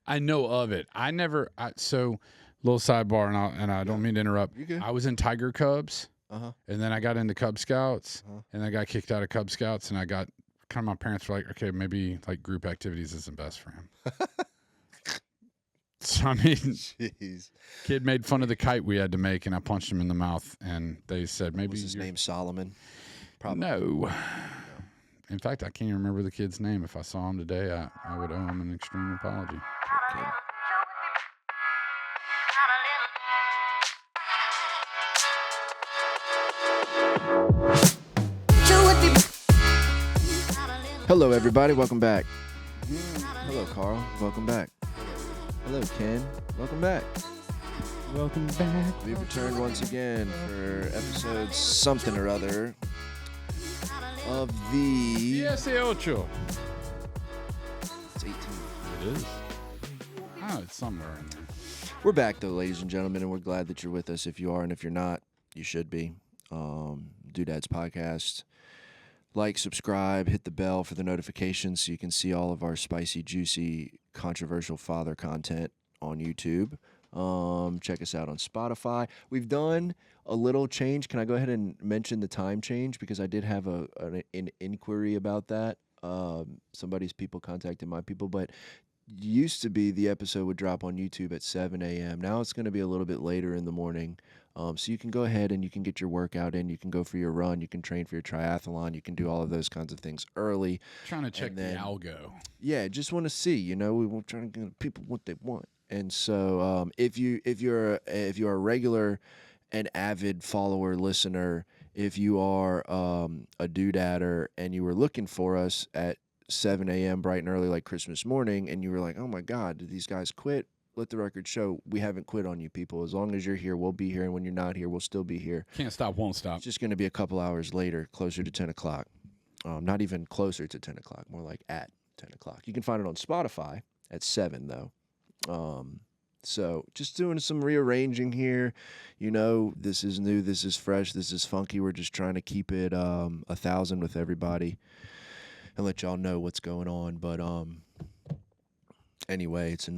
I know of it. I never. So, little sidebar, and I don't mean to interrupt. You good? I was in Tiger Cubs, Uh-huh. and then I got into Cub Scouts, Uh-huh. and I got kicked out of Cub Scouts, and I got kind of my parents were like, okay, maybe like group activities isn't best for him. So I mean, Jeez. kid made fun of the kite we had to make, and I punched him in the mouth, and they said maybe Was his name Solomon? Probably. No. In fact, I can't even remember the kid's name. If I saw him today, I would owe him an extreme apology. Poor kid. Hello, everybody. Welcome back. Hello, Carl. Welcome back. Hello, Ken. Welcome back. Welcome back. We've returned once again for episode something or other of the... Yes, Ocho. It's 18. It is. Oh, it's somewhere in there. We're back, though, ladies and gentlemen, and we're glad that you're with us. If you are, and if you're not, you should be. Doodads Podcast. Like, subscribe, hit the bell for the notifications so you can see all of our spicy, juicy, controversial father content on YouTube. Check us out on Spotify. We've done a little change. Can I go ahead and mention the time change? Because I did have an inquiry about that. Somebody's people contacted my people, but used to be the episode would drop on YouTube at 7 a.m. Now it's going to be a little bit later in the morning. So you can go ahead and you can get your workout in. You can go for your run. You can train for your triathlon. You can do all of those kinds of things early. Trying to check the algo. Yeah, just want to see. You know, we want trying to give people what they want. And so if you're a regular and avid follower, listener, if you are a doodadder and you were looking for us at 7 a.m. bright and early like Christmas morning, and you were like, oh my God, did these guys quit? Let the record show we haven't quit on you people. As long as you're here, we'll be here. And when you're not here, we'll still be here. Can't stop, won't stop. It's just going to be a couple hours later, closer to 10 o'clock. Not even closer to 10 o'clock, more like at 10 o'clock. You can find it on Spotify at 7, though. So just doing some rearranging here. You know, this is new, this is fresh, this is funky. We're just trying to keep it 1,000 with everybody and let y'all know what's going on. But anyway, it's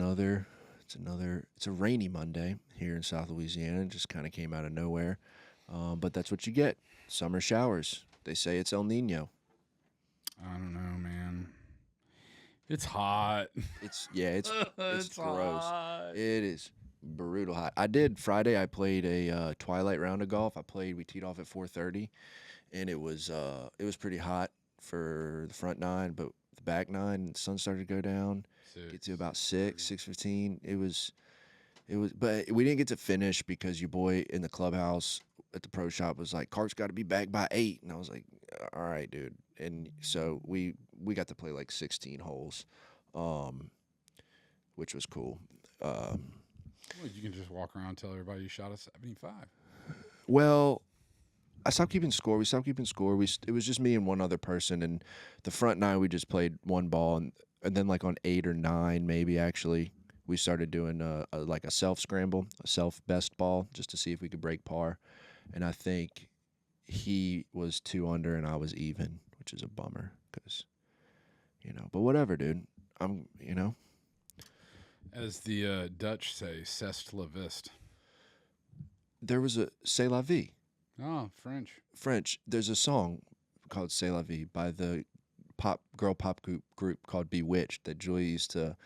a rainy Monday here in South Louisiana. It just kind of came out of nowhere. But that's what you get. Summer showers. They say it's El Nino. I don't know, man. It's hot. It's gross. Hot. It is brutal hot. Friday I played a twilight round of golf. We teed off at 4:30, and it was pretty hot for the front 9, but the back 9, the sun started to go down. Get to about 6:15. It was, but we didn't get to finish because your boy in the clubhouse at the pro shop was like, cart's got to be back by 8. And I was like, all right, dude. And so we got to play like 16 holes, which was cool. Well, you can just walk around and tell everybody you shot a 75. Well, I stopped keeping score. We stopped keeping score. It was just me and one other person. And the front 9, we just played one ball. And then like on 8 or 9, maybe actually, we started doing a self-scramble, a self-best ball, just to see if we could break par. And I think he was 2 under and I was even, which is a bummer because, but whatever, dude. As the Dutch say, c'est la viste. There was a C'est la vie. Oh, French. There's a song called C'est la vie by the girl pop group called Bewitched that Julia used to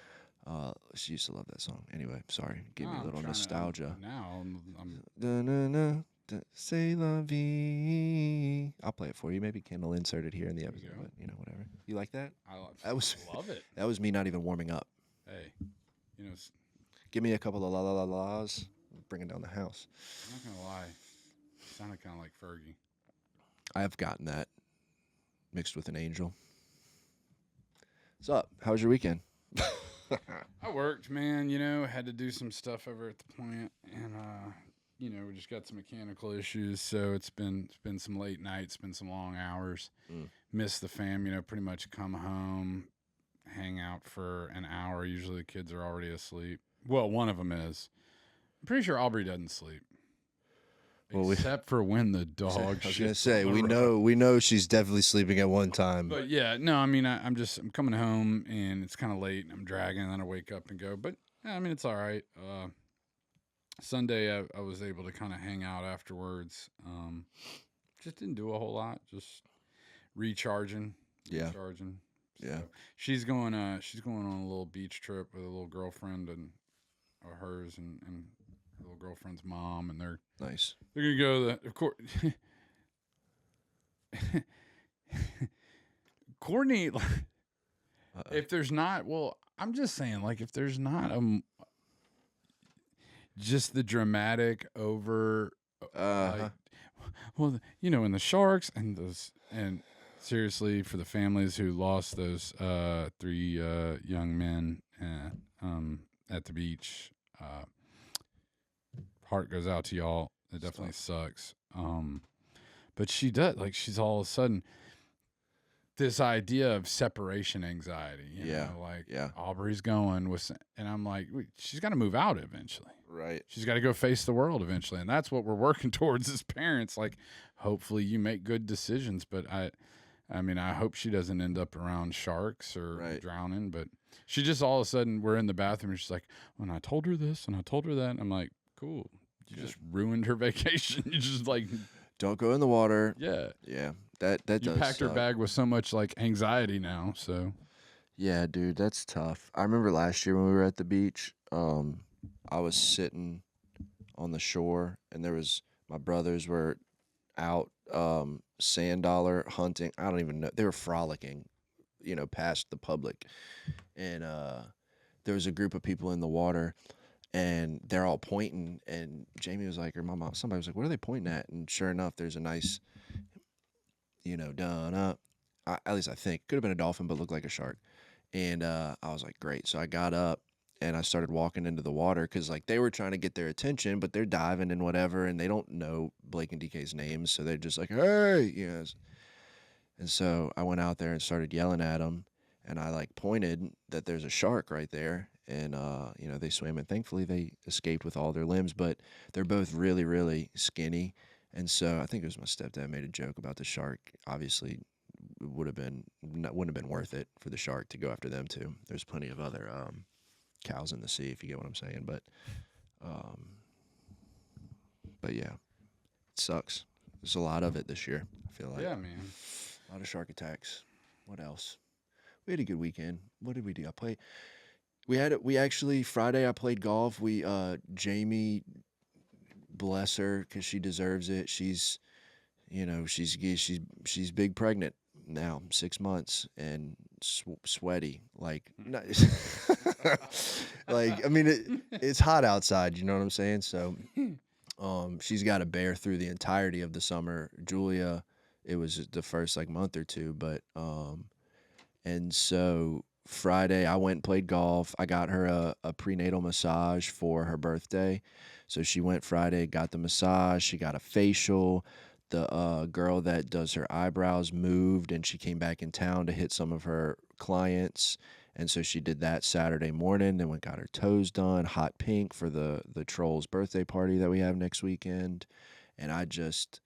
she used to love that song. Anyway, sorry, give me a little nostalgia. I'm C'est la vie. I'll play it for you. Maybe Ken will insert it here in the episode, but whatever. You like that? I love it. That was me not even warming up. Hey, give me a couple of la la la la's. Bring it down the house. I'm not gonna lie, you sounded kind of like Fergie. I've gotten that mixed with an angel. What's up? How was your weekend? I worked, man. Had to do some stuff over at the plant, and we just got some mechanical issues. So it's been some late nights, been some long hours. Missed the fam. Pretty much come home, hang out for an hour. Usually the kids are already asleep. Well, one of them is. I'm pretty sure Aubrey doesn't sleep. Well, except for when the dog. I was gonna shits say on we the road. know she's definitely sleeping at one time. But yeah, no, I mean, I'm coming home and it's kind of late and I'm dragging, and then I wake up and go. But yeah, I mean, it's all right. Sunday, I was able to kind of hang out afterwards. Just didn't do a whole lot. Just recharging. Yeah. Recharging. Yeah. She's going on a little beach trip with a little girlfriend and hers and her little girlfriend's mom, and they're Nice. gonna go to of course. Courtney, if there's not, well, I'm just saying, like, if there's not just the dramatic over, like, well, you know, in the Sharks and those, and seriously, for the families who lost those 3 young men at the beach, heart goes out to y'all. It definitely sucks. But she does, like, she's all of a sudden this idea of separation anxiety. You know, like, Aubrey's going with, and I'm like, wait, she's got to move out eventually. Right. She's got to go face the world eventually, and that's what we're working towards as parents. Like, hopefully you make good decisions, but I mean, I hope she doesn't end up around sharks or drowning. But she just all of a sudden, we're in the bathroom, and she's like, "When I told her this and I told her that," and I'm like, "Cool, you just ruined her vacation. You just like don't go in the water." Yeah, yeah. That you does packed her suck. bag with so much like anxiety now. So yeah, dude, that's tough. I remember last year when we were at the beach. I was sitting on the shore, and there was my brothers were out sand dollar hunting. I don't even know. They were frolicking, you know, past the public. And there was a group of people in the water, and they're all pointing, and Jamie was like, or my mom, somebody was like, what are they pointing at? And sure enough, there's a nice, you know, done up. At least I think. Could have been a dolphin, but looked like a shark. And I was like, great. So I got up and I started walking into the water because, like, they were trying to get their attention, but they're diving and whatever, and they don't know Blake and DK's names, so they're just like, hey, you know. And so I went out there and started yelling at them, and I, like, pointed that there's a shark right there, and, you know, they swam, and thankfully they escaped with all their limbs, but they're both really, really skinny. And so I think it was my stepdad made a joke about the shark. Obviously, it wouldn't have been worth it for the shark to go after them too. There's plenty of other cows in the sea, if you get what I'm saying. But yeah, it sucks. There's a lot of it this year, I feel like. yeah, man. A lot of shark attacks. What else? We had a good weekend. What did we do? We actually Friday I played golf. Jamie, bless her, because she deserves it. She's, you know, she's big pregnant now, 6 months, and sweaty. Like, like, I mean, it's hot outside. You know what I'm saying? So, she's got to bear through the entirety of the summer. Julia, it was the first like month or two, but and so Friday I went and played golf. I got her a prenatal massage for her birthday. So she went Friday, got the massage, she got a facial. The girl that does her eyebrows moved, and she came back in town to hit some of her clients. And so she did that Saturday morning, then got her toes done, hot pink for the Trolls birthday party that we have next weekend. And I just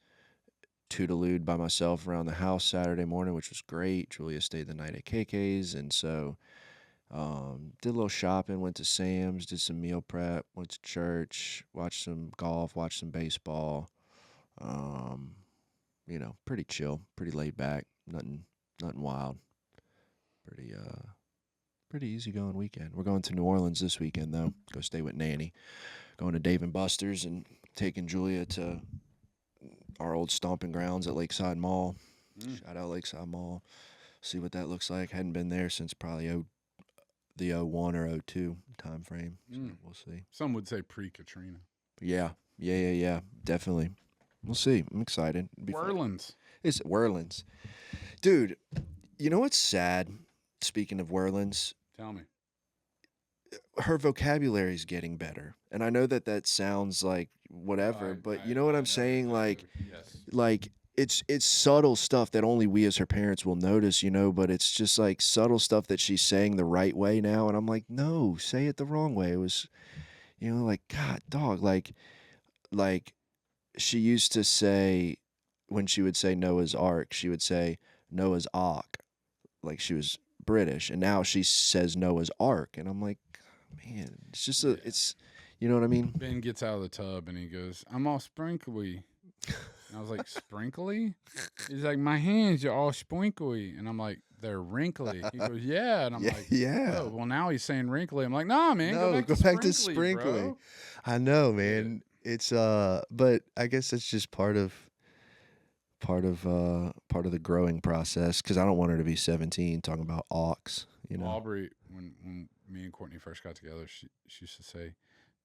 toodalooed by myself around the house Saturday morning, which was great. Julia stayed the night at KK's, and so did a little shopping, went to Sam's, did some meal prep, went to church, watched some golf, watched some baseball. You know, pretty chill, pretty laid back, nothing wild. Pretty easygoing weekend. We're going to New Orleans this weekend though. Go stay with Nanny. Going to Dave and Buster's and taking Julia to our old stomping grounds at Lakeside Mall. Shout out Lakeside Mall. See what that looks like. Hadn't been there since probably the 01 or 02 time frame. So we'll see. Some would say pre-Katrina. Yeah. Definitely. We'll see. I'm excited. Whirlins. It's Whirlins. Dude, you know what's sad? Speaking of Whirlins, Tell me. her vocabulary's getting better. And I know that sounds like whatever, but you know what I'm saying? Like, yes. Like, it's subtle stuff that only we as her parents will notice, you know, but it's just like subtle stuff that she's saying the right way now. And I'm like, no, say it the wrong way. It was, you know, like, God, dog, like she used to say, when she would say Noah's Ark, she would say Noah's Ark, like she was British, and now she says Noah's Ark, and I'm like, man, it's just Yeah. it's, you know what I mean? Ben gets out of the tub and he goes, "I'm all sprinkly." And I was like, "Sprinkly?" He's like, "My hands are all sprinkly," and I'm like, "They're wrinkly." He goes, "Yeah," and I'm like, yeah. "Oh, well now he's saying wrinkly." I'm like, "Nah, man, No, go back to sprinkly, bro." I know, man. It's but I guess it's just part of the growing process, because I don't want her to be 17 talking about ox, you know. Aubrey, when me and Courtney first got together, she used to say,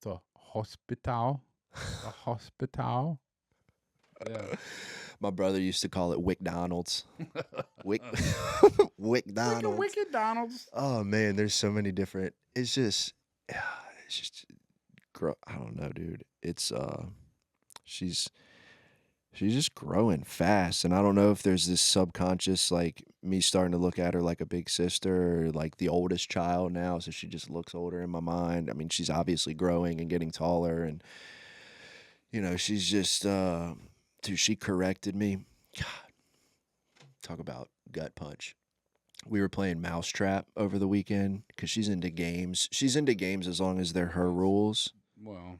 "The hospital, the hospital." Yeah. My brother used to call it WickDonald's. WickDonald's. Wicked Donald's. Oh man, there's so many different. It's just I don't know, dude. It's she's just growing fast, and I don't know if there's this subconscious, like me starting to look at her like a big sister, or like the oldest child now, so she just looks older in my mind. I mean, she's obviously growing and getting taller, and she's just dude, she corrected me. God, talk about gut punch. We were playing Mousetrap over the weekend because she's into games. She's into games as long as they're her rules. Well,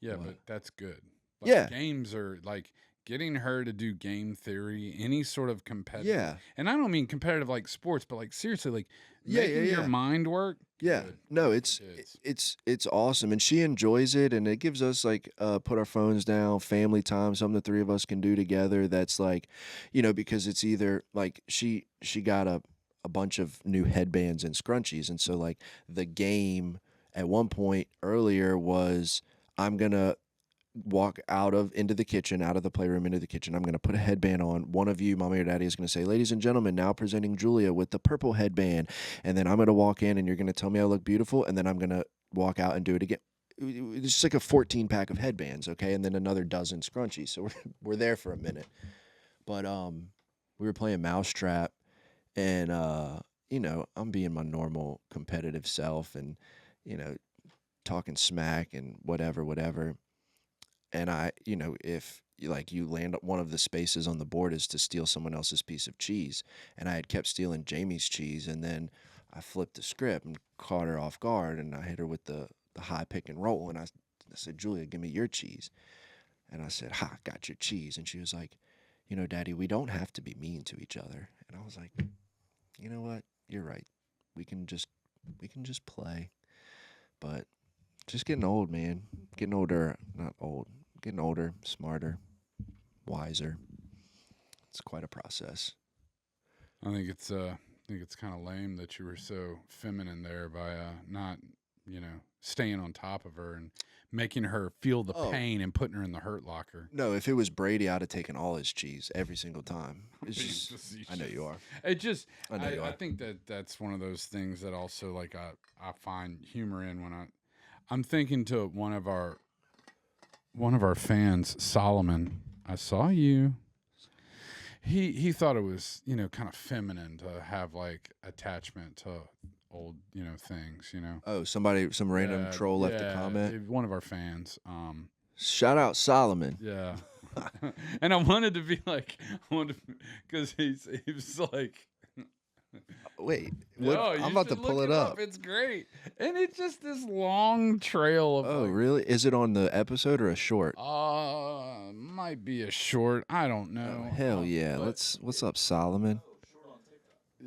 yeah, What? but that's good. Like, Yeah. games are like getting her to do game theory, any sort of competitive. Yeah. And I don't mean competitive like sports, but like seriously, like Yeah, making yeah, your yeah. mind work. Yeah, good no, for it's kids. it's awesome, and she enjoys it, and it gives us like put our phones down, family time, something the three of us can do together. That's like, because it's either like she got a bunch of new headbands and scrunchies, and so like the game at one point earlier was, I'm gonna walk into the kitchen, out of the playroom into the kitchen. I'm going to put a headband on. One of you, mommy or daddy, is going to say, "Ladies and gentlemen, now presenting Julia with the purple headband." And then I'm going to walk in and you're going to tell me I look beautiful. And then I'm going to walk out and do it again. It's just like a 14 pack of headbands. Okay. And then another dozen scrunchies. So we're there for a minute. But, we were playing Mousetrap, and, I'm being my normal competitive self, and, talking smack and whatever. And if you land one of the spaces on the board is to steal someone else's piece of cheese, and I had kept stealing Jamie's cheese, and then I flipped the script and caught her off guard, and I hit her with the high pick and roll, and I said, "Julia, give me your cheese." And I said, "Ha, got your cheese." And she was like, "Daddy, we don't have to be mean to each other." And I was like, "You know what? You're right. We can just play." But just getting old, man. Getting older, not old. Getting older, smarter, wiser. It's quite a process. I think it's kind of lame that you were so feminine there by not staying on top of her and making her feel the pain and putting her in the hurt locker. No, if it was Brady, I'd have taken all his cheese every single time. It's just, I know you are. It just, I know you are. I think that's one of those things that also like I find humor in when I'm thinking to one of our fans, Solomon. I saw you. He thought it was kind of feminine to have like attachment to old things. Oh, some random troll left a comment. One of our fans. Shout out Solomon. Yeah. And I wanted to be like, because he was like, wait, no, I'm about to pull it up. It's great, and it's just this long trail of. Oh, really? Is it on the episode or a short? Might be a short. I don't know. Oh, hell yeah! What's up, Solomon?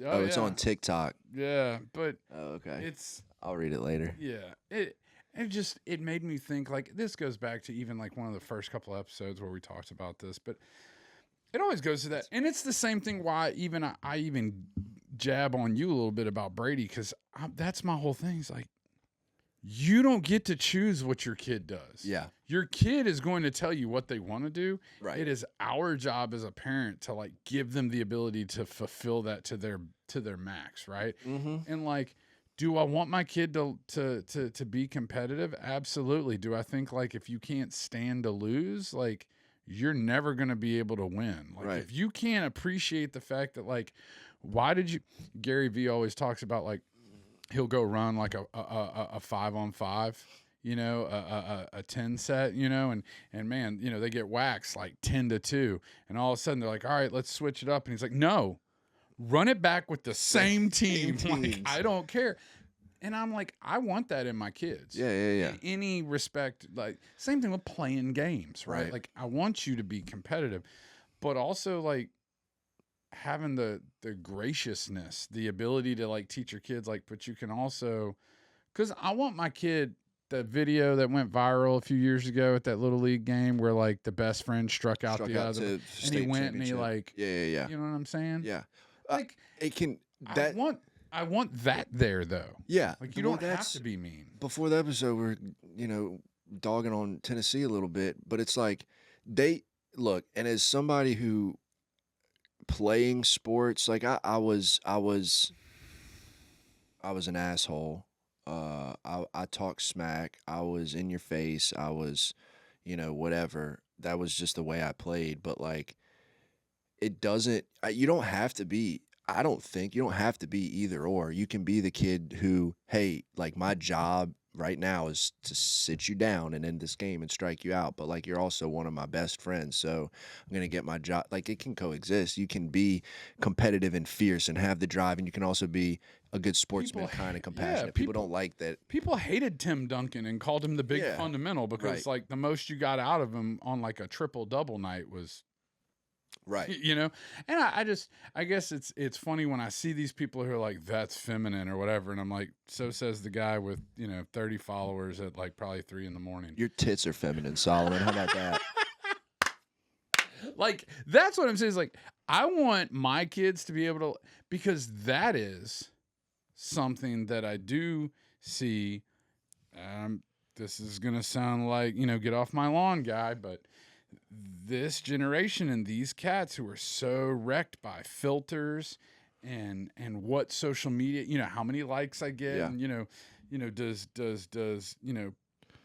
Oh, it's on TikTok. Yeah, but okay. I'll read it later. Yeah, it made me think, like, this goes back to even like one of the first couple episodes where we talked about this, but it always goes to that, and it's the same thing why I even jab on you a little bit about Brady, because that's my whole thing. It's like, you don't get to choose what your kid does. Yeah. Your kid is going to tell you what they want to do. Right. It is our job as a parent to like give them the ability to fulfill that to their max, right? Mm-hmm. And like, do I want my kid to be competitive? Absolutely. Do I think like if you can't stand to lose, like you're never going to be able to win. Like, right. If you can't appreciate the fact that like, Gary Vee always talks about like, he'll go run like a 5-on-5, you know, a 10 set, you know, and man, you know, they get waxed like 10-2, and all of a sudden they're like, all right, let's switch it up, and he's like, no, run it back with the same team. Like, teams. I don't care. And I'm like, I want that in my kids. Yeah. In any respect, like same thing with playing games, right? Right. Like I want you to be competitive, but also like having the graciousness, the ability to like teach your kids, like, but you can also, because I want my kid, the video that went viral a few years ago at that little league game where like the best friend struck out the other, to and he state went and he championship. like, Yeah. you know what I'm saying? Yeah. Like It can that I want that there though. yeah. Like you well, don't have that's- to be mean. Before the episode, we're dogging on Tennessee a little bit, but it's like they look, and as somebody who playing sports, like I was an asshole. I talked smack. I was in your face. I was, whatever. That was just the way I played. But like, it doesn't. You don't have to be. I don't think you don't have to be either or. You can be the kid who, hey, like my job right now is to sit you down and end this game and strike you out. But like you're also one of my best friends, so I'm gonna get my job. Like it can coexist. You can be competitive and fierce and have the drive, and you can also be a good sportsman, kind of compassionate. People don't like that. People hated Tim Duncan and called him the big fundamental because like the most you got out of him on like a triple double night was. Right. And I guess it's funny when I see these people who are like, that's feminine or whatever. And I'm like, so says the guy with, 30 followers at like probably 3 a.m. Your tits are feminine, Solomon. How about that? Like, that's what I'm saying is like, I want my kids to be able to, because that is something that I do see. This is going to sound like, get off my lawn guy, but this generation and these cats who are so wrecked by filters and what social media, how many likes I get, and does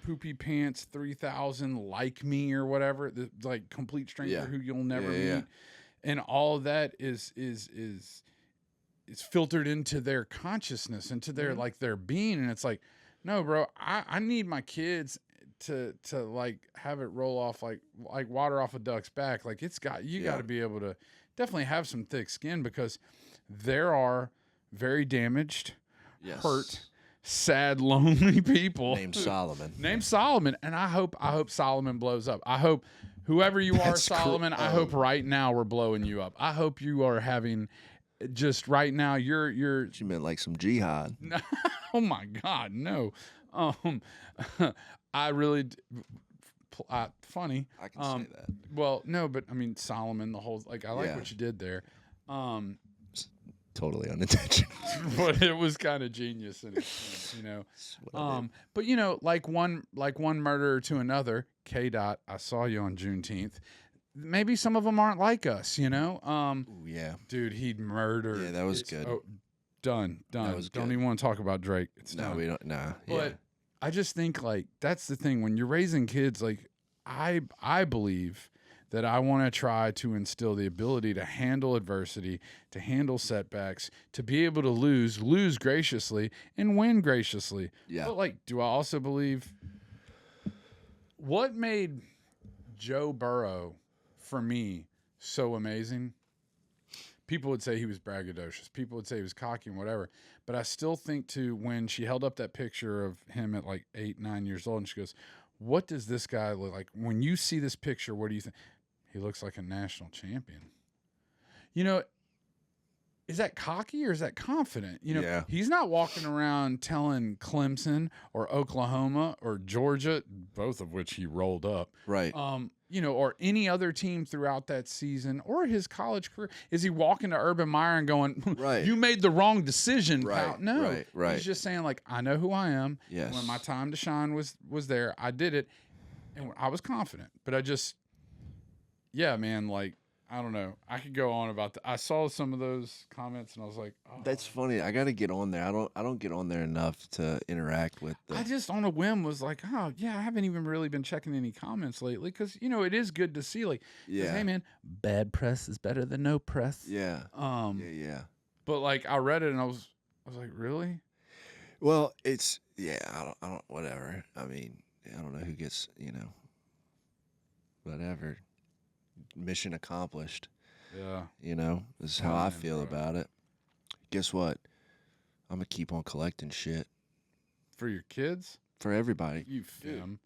Poopy Pants 3000 like me or whatever, the like complete stranger who you'll never meet, and all of that is filtered into their consciousness, into their like their being, and it's like, no, bro, I need my kids to like have it roll off like water off a duck's back. Like got to be able to definitely have some thick skin, because there are very damaged, hurt, sad, lonely people named Solomon. And I hope Solomon blows up. I hope whoever you are, Solomon, I hope right now we're blowing you up. I hope you are having just right now you're You meant like some jihad. Oh my God, no. I really funny. I can say that. Well, no, but I mean Solomon, the whole like I like what you did there. Totally unintentional. But it was kind of genius in it, But like one murderer to another, K. Dot, I saw you on Juneteenth. Maybe some of them aren't like us, Ooh, yeah. Dude, he'd murder. Yeah, that was good. Oh, done. That was Don't good. even want to talk about Drake. It's No, done. we don't. Nah. But I just think like that's the thing when you're raising kids. Like I believe that I want to try to instill the ability to handle adversity, to handle setbacks, to be able to lose graciously, and win graciously. Yeah. But like, do I also believe what made Joe Burrow for me so amazing? People would say he was braggadocious. People would say he was cocky and whatever. But I still think too, when she held up that picture of him at like 8, 9 years old, and she goes, what does this guy look like? When you see this picture, what do you think? He looks like a national champion. Is that cocky or is that confident? He's not walking around telling Clemson or Oklahoma or Georgia, both of which he rolled up. Right. Or any other team throughout that season or his college career. Is he walking to Urban Meyer and going, right, you made the wrong decision, pal? Right. No. Right. He's just saying, like, I know who I am. Yes. When my time to shine was there, I did it. And I was confident. But I just, man, like, I don't know. I could go on about that. I saw some of those comments and I was like, oh. That's funny. I got to get on there. I don't get on there enough to interact with I just on a whim was like, oh yeah, I haven't even really been checking any comments lately, because it is good to see, like, hey man, bad press is better than no press. Yeah. But like I read it and I was like, really? Well, it's I don't. Whatever. I mean, I don't know who gets. Whatever. Mission accomplished. Yeah. This is how Oh, I man, feel bro. about it. Guess what? I'm gonna keep on collecting shit For your kids? for everybody. You fim.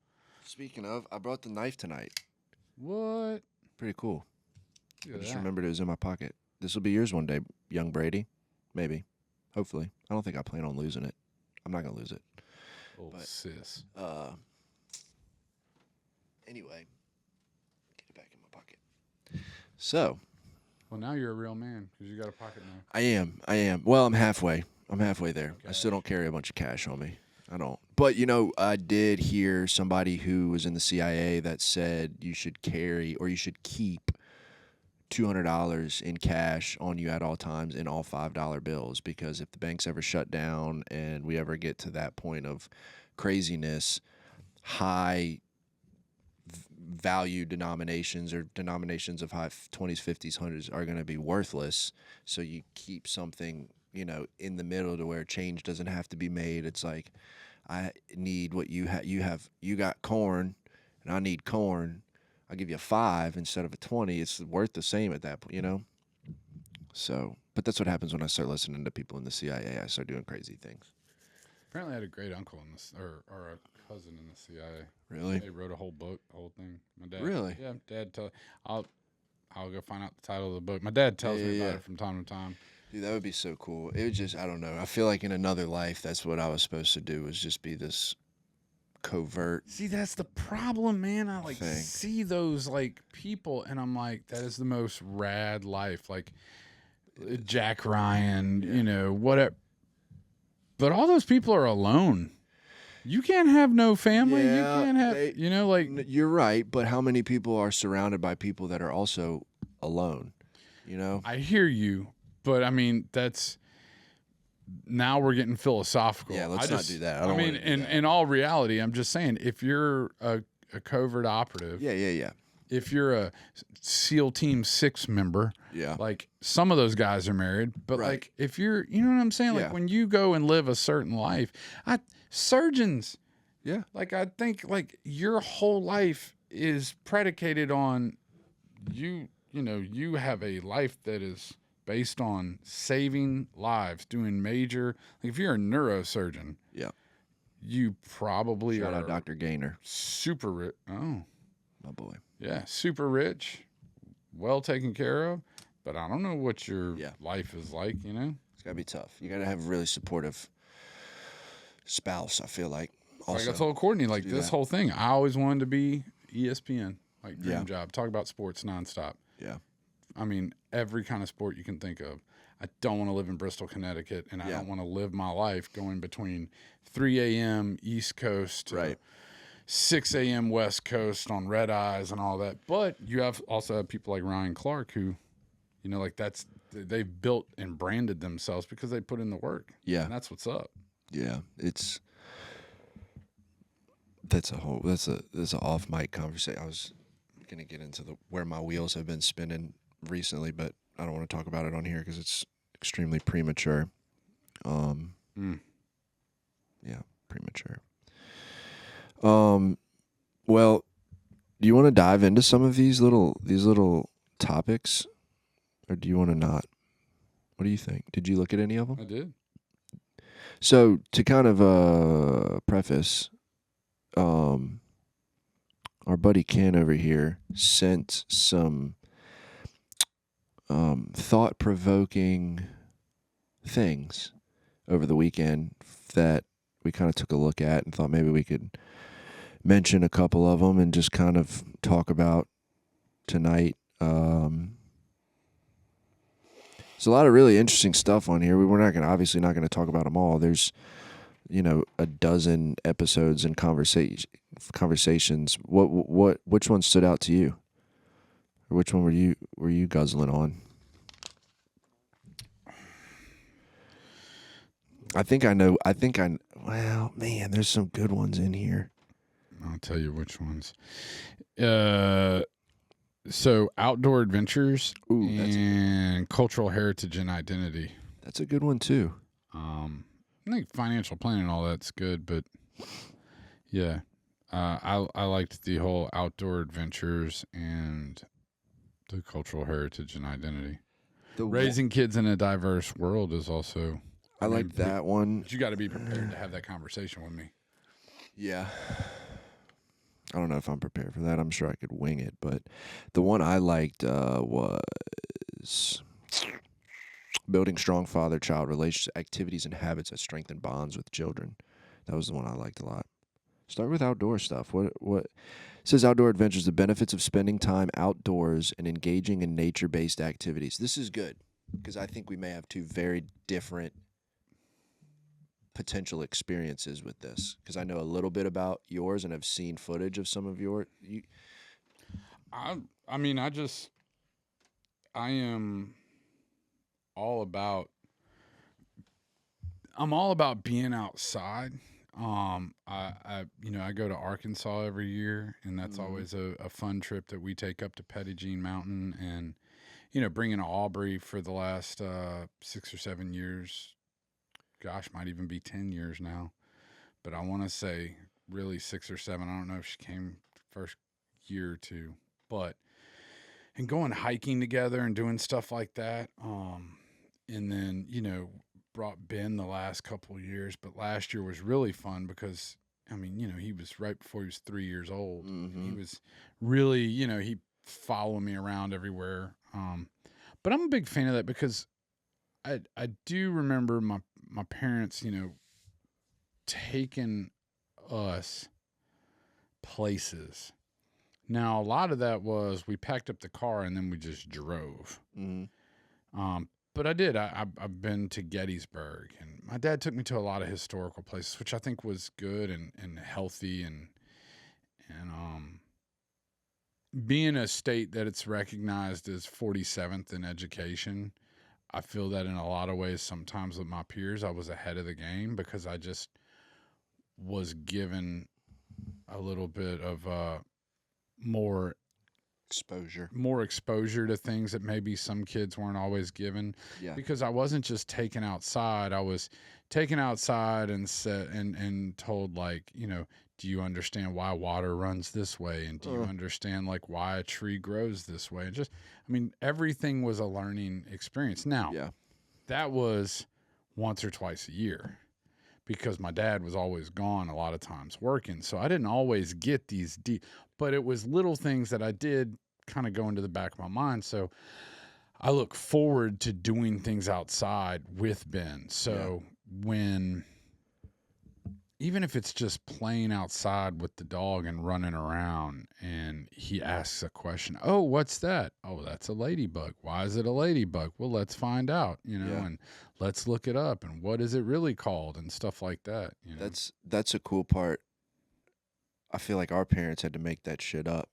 Speaking of, I brought the knife tonight. What? Pretty cool. Look I at just that. remembered it was in my pocket. This will be yours one day, young Brady. Maybe. Hopefully. I don't think I plan on losing it. I'm not gonna lose it. Old but- sis. Anyway, get it back in my pocket. So Well, now you're a real man because you got a pocket knife. I am. Well, I'm halfway. I'm halfway there. I Okay. still don't carry a bunch of cash on me. I don't. But I did hear somebody who was in the CIA that said you should carry or you should keep $200 in cash on you at all times in all $5 bills, because if the banks ever shut down and we ever get to that point of craziness, high value denominations or denominations of high 20s, 50s, 100s are going to be worthless. So you keep something, in the middle to where change doesn't have to be made. It's like, I need what you have. You got corn and I need corn. I'll give you a 5 instead of a 20. It's worth the same at that point, So, but that's what happens when I start listening to people in the CIA. I start doing crazy things. Apparently, I had a great uncle in this, or a cousin in the CIA. Really? They wrote a whole book, whole thing. My dad. Really? Yeah, Dad. I'll go find out the title of the book. My dad tells me about Yeah. it from time to time. Dude, that would be so cool. It would just, I don't know. I feel like in another life, that's what I was supposed to do, was just be this covert. See, that's the problem, man. I Thing. see those people, and I'm like, that is the most rad life. Like Jack Ryan, whatever. But all those people are alone. You can't have no family. Yeah, you can't have, You're right, but how many people are surrounded by people that are also alone? I hear you, but I mean, now we're getting philosophical. Yeah, let's not do that. I I don't mean, wanna do that. in all reality, I'm just saying, if you're a covert operative, Yeah. if you're a SEAL Team 6 member, Yeah. like some of those guys are married, but Right. like if you're, you know what I'm saying? Yeah. Like when you go and live a certain life, surgeons, Yeah. like I think like your whole life is predicated on you have a life that is based on saving lives, doing major, like if you're a neurosurgeon, Yeah. you probably Shout are out Dr. Gaynor, super rich. Oh, my boy. yeah, super rich, well taken care of, but I don't know what your Yeah. life is like, It's got to be tough. You got to have a really supportive spouse, I feel like. Like I Also, told Courtney, like do this that. whole thing, I always wanted to be ESPN, like dream Yeah. job, talk about sports nonstop. Yeah. I mean, every kind of sport you can think of. I don't want to live in Bristol, Connecticut, and I Yeah. don't want to live my life going between 3 a.m. East Coast to Right. 6 a.m. West Coast on red eyes and all that. But you also have people like Ryan Clark who, like they've built and branded themselves because they put in the work. Yeah. And that's what's up. Yeah. That's an off mic conversation. I was going to get into where my wheels have been spinning recently, but I don't want to talk about it on here because it's extremely premature. Yeah, premature. Well, do you want to dive into some of these little topics, or do you want to not? What do you think? Did you look at any of them? I did. So to kind of preface, our buddy Ken over here sent some thought-provoking things over the weekend that we kind of took a look at and thought maybe we could mention a couple of them and just kind of talk about tonight. There's a lot of really interesting stuff on here. We're obviously not going to talk about them all. There's, a dozen episodes and conversations. Which one stood out to you? Or which one were you guzzling on? Well, man, there's some good ones in here. I'll tell you which ones. So outdoor adventures Ooh, and cultural heritage and identity. That's a good one too. I think financial planning and all that's good, but yeah, I liked the whole outdoor adventures and the cultural heritage and identity. Raising kids in a diverse world is also. I like that one. But you got to be prepared to have that conversation with me. Yeah. I don't know if I'm prepared for that. I'm sure I could wing it, but the one I liked was building strong father-child relationships, activities and habits that strengthen bonds with children. That was the one I liked a lot. Start with outdoor stuff. What it says outdoor adventures, the benefits of spending time outdoors and engaging in nature-based activities. This is good because I think we may have two very different potential experiences with this, because I know a little bit about yours and have seen footage of some of your. I mean, I am all about. I'm all about being outside. I go to Arkansas every year, and that's always a fun trip that we take up to Petit Jean Mountain, and bringing Aubrey for the last 6 or 7 years. Gosh, might even be 10 years now, but I want to say really 6 or 7. I don't know if she came first year or two, and going hiking together and doing stuff like that. And then, brought Ben the last couple of years, but last year was really fun because, I mean, he was right before he was 3 years old. Mm-hmm. He was really, he followed me around everywhere. But I'm a big fan of that because I do remember my parents, taking us places. Now, a lot of that was we packed up the car and then we just drove. Mm-hmm. But I did. I've been to Gettysburg, and my dad took me to a lot of historical places, which I think was good and healthy, and being a state that it's recognized as 47th in education. I feel that in a lot of ways, sometimes with my peers, I was ahead of the game because I just was given a little bit of more exposure to things that maybe some kids weren't always given. Yeah. Because I wasn't just taken outside. I was taken outside and said and told, like, do you understand why water runs this way? And do you understand, like, why a tree grows this way? And just, I mean, everything was a learning experience. Now, that was once or twice a year because my dad was always gone a lot of times working. So I didn't always get these deep, but it was little things that I did kind of go into the back of my mind. So I look forward to doing things outside with Ben. So when, even if it's just playing outside with the dog and running around and he asks a question, oh, what's that? Oh, that's a ladybug. Why is it a ladybug? Well, let's find out, and let's look it up and what is it really called and stuff like that. That's a cool part. I feel like our parents had to make that shit up.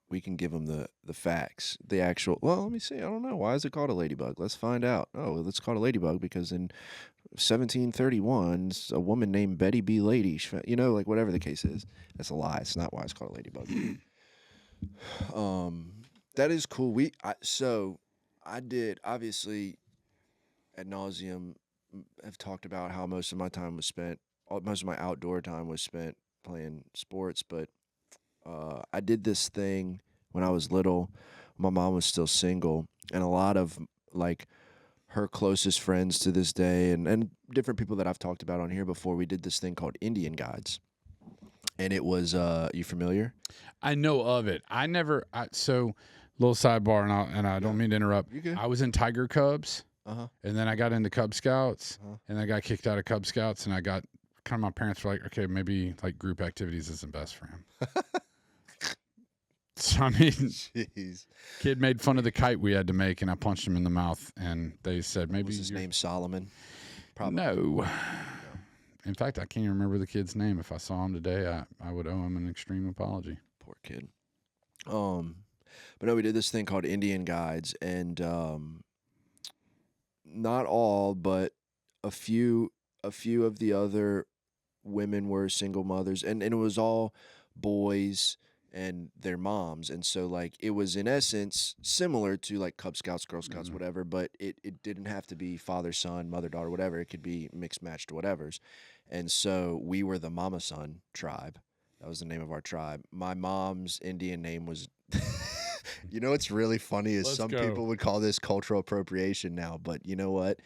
We can give them the facts, the actual. Well, let me see. I don't know. Why is it called a ladybug? Let's find out. Oh, well, it's called a ladybug because in 1731, a woman named Betty B. Lady, like whatever the case is. That's a lie. It's not why it's called a ladybug. That is cool. I did obviously ad nauseum have talked about how most of my outdoor time was spent playing sports, but I did this thing when I was little. My mom was still single, and a lot of like her closest friends to this day and different people that I've talked about on here before, we did this thing called Indian Guides. And it was you familiar? I know of it. So little sidebar, and I don't mean to interrupt. You good? I was in Tiger Cubs. Uh-huh. And then I got into Cub Scouts, and I got kicked out of Cub Scouts, and I got kind of, my parents were like, okay, maybe like group activities isn't best for him. So, I mean, jeez. Kid made fun of the kite we had to make, and I punched him in the mouth, and they said maybe. Was his name Solomon? Probably. No. In fact, I can't even remember the kid's name. If I saw him today, I would owe him an extreme apology. Poor kid. But no, we did this thing called Indian Guides, and not all, but a few of the other women were single mothers, and it was all boys, and their moms. And so like it was in essence similar to like Cub Scouts, Girl Scouts, Mhm. whatever, but it didn't have to be father, son, mother, daughter, whatever. It could be mixed matched whatevers. And so we were the Mama Son tribe. That was the name of our tribe. My mom's Indian name was you know what's really funny is Let's some go. people would call this cultural appropriation now, but you know what?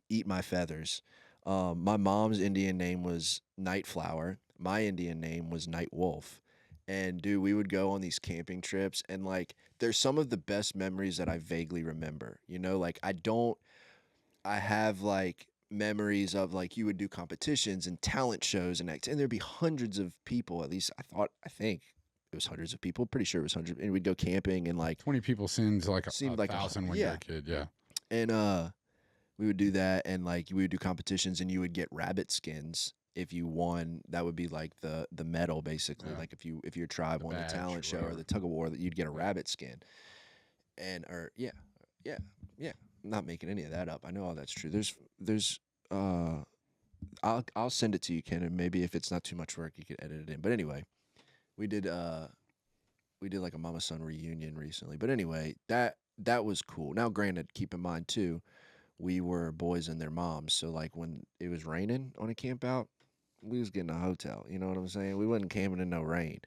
Eat my feathers. My mom's Indian name was Nightflower. My Indian name was Night Wolf. And dude, we would go on these camping trips, and like, there's some of the best memories that I vaguely remember. You know, like I have like memories of like you would do competitions and talent shows and there'd be hundreds of people. At least I think it was hundreds of people. Pretty sure it was hundreds. And we'd go camping and like 20 people seems like seemed a like thousand when you're yeah, a kid. Yeah. and we would do that, and like we would do competitions, and you would get rabbit skins if you won. That would be like the medal basically. Yeah. Like if your tribe The won the badge talent or show or whatever. the tug of war, that you'd get a Yeah. rabbit skin. And or yeah. I'm not making any of that up. I know all that's true. There's I'll send it to you, Ken, and maybe if it's not too much work, you could edit it in. But anyway, we did like a Mama Son reunion recently. But anyway, that was cool. Now, granted, keep in mind too, we were boys and their moms, so like when it was raining on a camp out, we was getting a hotel. You know what I'm saying? We wasn't camping in no rain.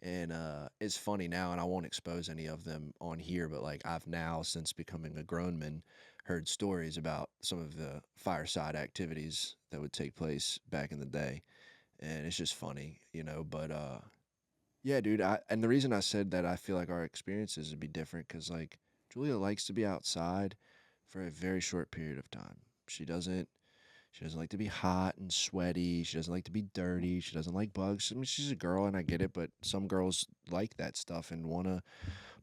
And it's funny now, and I won't expose any of them on here, but like I've now, since becoming a grown man, heard stories about some of the fireside activities that would take place back in the day. And it's just funny, you know. But yeah, dude. And the reason I said that I feel like our experiences would be different because like Julia likes to be outside for a very short period of time. She doesn't. She doesn't like to be hot and sweaty. She doesn't like to be dirty. She doesn't like bugs. I mean, she's a girl, and I get it, but some girls like that stuff and want to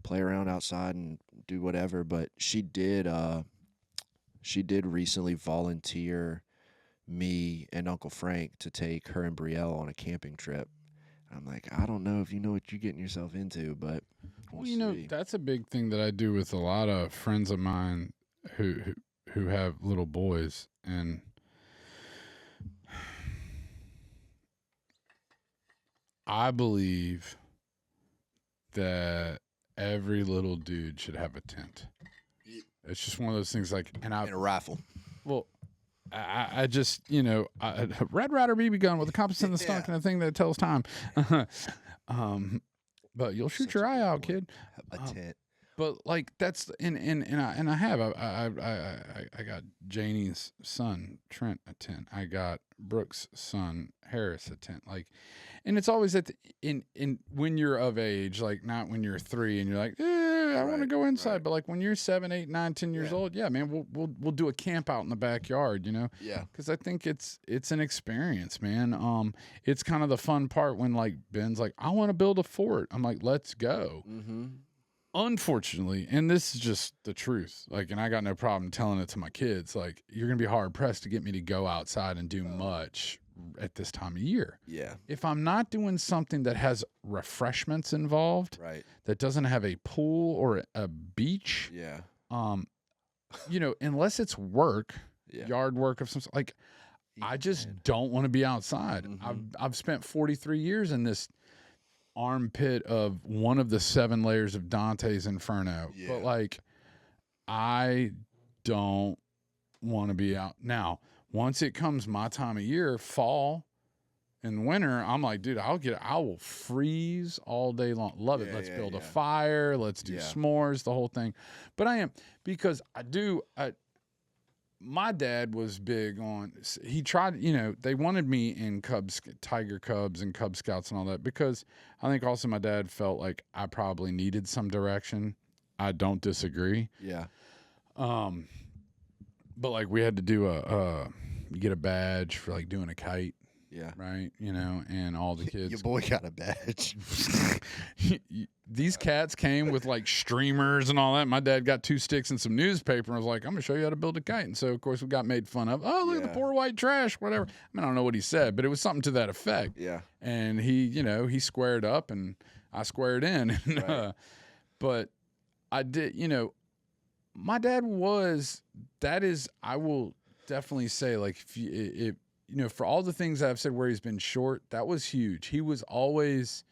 play around outside and do whatever. But she did recently volunteer me and Uncle Frank to take her and Brielle on a camping trip. I'm like, I don't know if you know what you're getting yourself into, but we'll Well, you know, see. that's a big thing that I do with a lot of friends of mine who have little boys, and I believe that every little dude should have a tent. It's just one of those things like, and And a rifle. well, I just, you know, Red Ryder BB gun with a compass in the stock Yeah. and a thing that tells time. But you'll shoot Such your a eye good out, point. kid. A tent. But like that's and I have I got Janie's son Trent a tent. I got Brooks' son Harris a tent. Like, and it's always at the, in when you're of age, like not when you're 3 and you're like, I want to Right, go inside. right. But like when you're 7, 8, 9, 10 years Yeah. old, yeah, man, we'll do a camp out in the backyard, you know. Yeah. Because I think it's an experience, man. It's kind of the fun part when like Ben's like, I want to build a fort. I'm like, let's go. Mm-hmm. Unfortunately, and this is just the truth, like, and I got no problem telling it to my kids, like, you're gonna be hard pressed to get me to go outside and do much at this time of year. Yeah. If I'm not doing something that has refreshments involved, Right. that doesn't have a pool or a beach, Yeah. you know, unless it's work, Yeah. yard work of some sort, like, I just Man. don't want to be outside. Mhm. I've spent 43 years in this armpit of one of the 7 layers of Dante's Inferno. Yeah. But like, I don't want to be out now. Once it comes my time of year, fall and winter, I'm like, dude, I will freeze all day long. Love it. Yeah, Let's yeah, build a yeah. fire. Let's do Yeah. s'mores, the whole thing. But I am, because my dad was big on, he tried, you know, they wanted me in Tiger Cubs and Cub Scouts and all that, because I think also my dad felt like I probably needed some direction. I don't disagree. Yeah. But like we had to do you get a badge for like doing a kite, Yeah. right? You know, and all the Your kids. boy got a badge. These cats came with like streamers and all that. My dad got 2 sticks and some newspaper and was like, I'm gonna show you how to build a kite. And so of course we got made fun of. Oh, look at Yeah. the poor white trash, whatever. I mean, I don't know what he said, but it was something to that effect. Yeah. And he, you know, he squared up and I squared in. And, Right. but I did, you know, my dad was, that is, I will definitely say, like, if you know, for all the things I've said where he's been short, that was huge. He was always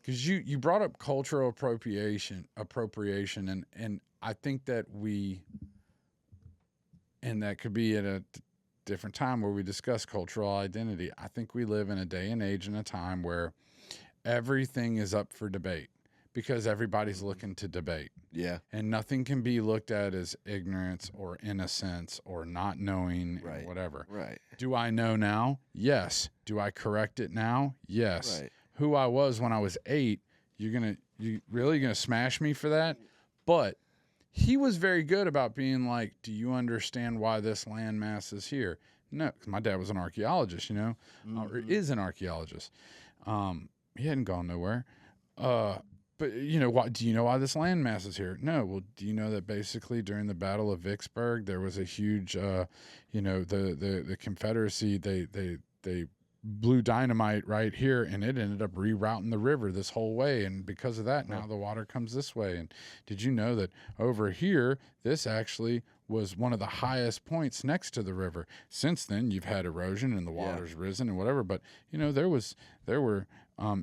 because you brought up cultural appropriation, and I think that and that could be at a different time where we discuss cultural identity. I think we live in a day and age and a time where everything is up for debate because everybody's looking to debate. Yeah. And nothing can be looked at as ignorance or innocence or not knowing or whatever. Right. Do I know now? Yes. Do I correct it now? Yes. Right. Who I was when I was 8, you really gonna smash me for that? But he was very good about being like, do you understand why this landmass is here? No, 'cause my dad was an archaeologist, or is an archaeologist. He hadn't gone nowhere. But why? Do you know why this landmass is here? No. Well, do you know that basically during the Battle of Vicksburg there was a huge, the Confederacy they blew dynamite right here and it ended up rerouting the river this whole way, and because of that now the water comes this way. And did you know that over here this actually was one of the highest points next to the river? Since then you've had erosion and the water's risen and whatever, but there were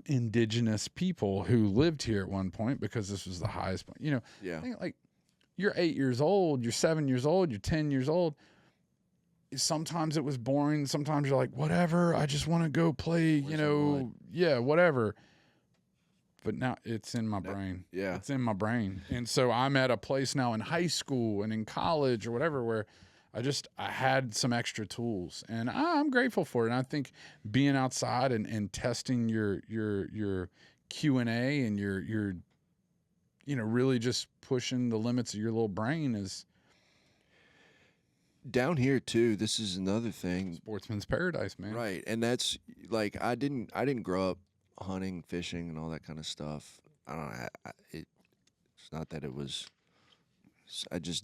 indigenous people who lived here at one point because this was the highest point. Think like you're 8 years old, you're 7 years old, you're 10 years old. Sometimes it was boring. Sometimes you're like, whatever, I just want to go play, whatever. But now it's in my brain. Yeah. It's in my brain. And so I'm at a place now in high school and in college or whatever where I had some extra tools, and I'm grateful for it. And I think being outside and testing your Q&A and your really just pushing the limits of your little brain is down here too. This is another thing. Sportsman's paradise, man. Right. And that's like, I didn't grow up hunting, fishing, and all that kind of stuff. I don't know. It's not that it was, I just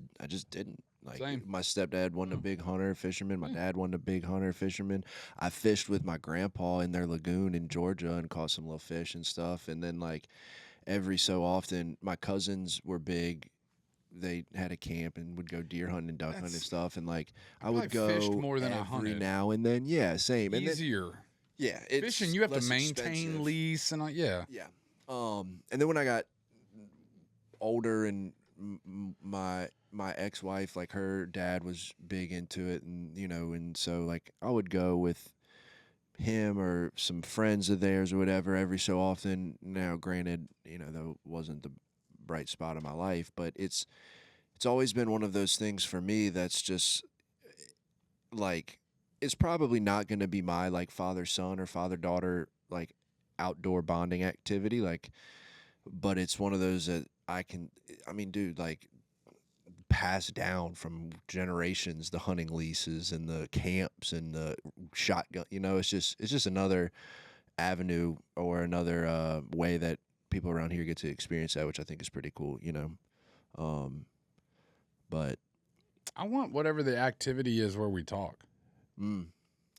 didn't. Like, Same. My stepdad wasn't a big hunter, fisherman. My dad wasn't a big hunter, fisherman. I fished with my grandpa in their lagoon in Georgia and caught some little fish and stuff. And then, like, every so often, my cousins were big. They had a camp and would go deer hunting and duck hunting and stuff. And, like, I would go fished more than I every hunted. now and then. Yeah, same. And Easier. Then, it's fishing, you have to less maintain expensive. lease and yeah. Yeah. And then when I got older and my ex-wife, like, her dad was big into it, and and so, like, I would go with him or some friends of theirs or whatever every so often. Now, granted, that wasn't the bright spot of my life, but it's always been one of those things for me that's just like, it's probably not going to be my like father-son or father-daughter like outdoor bonding activity, like, but it's one of those that dude, like, pass down from generations, the hunting leases and the camps and the shotgun. It's just another avenue or another way that people around here get to experience that, which I think is pretty cool. But I want whatever the activity is where we talk. You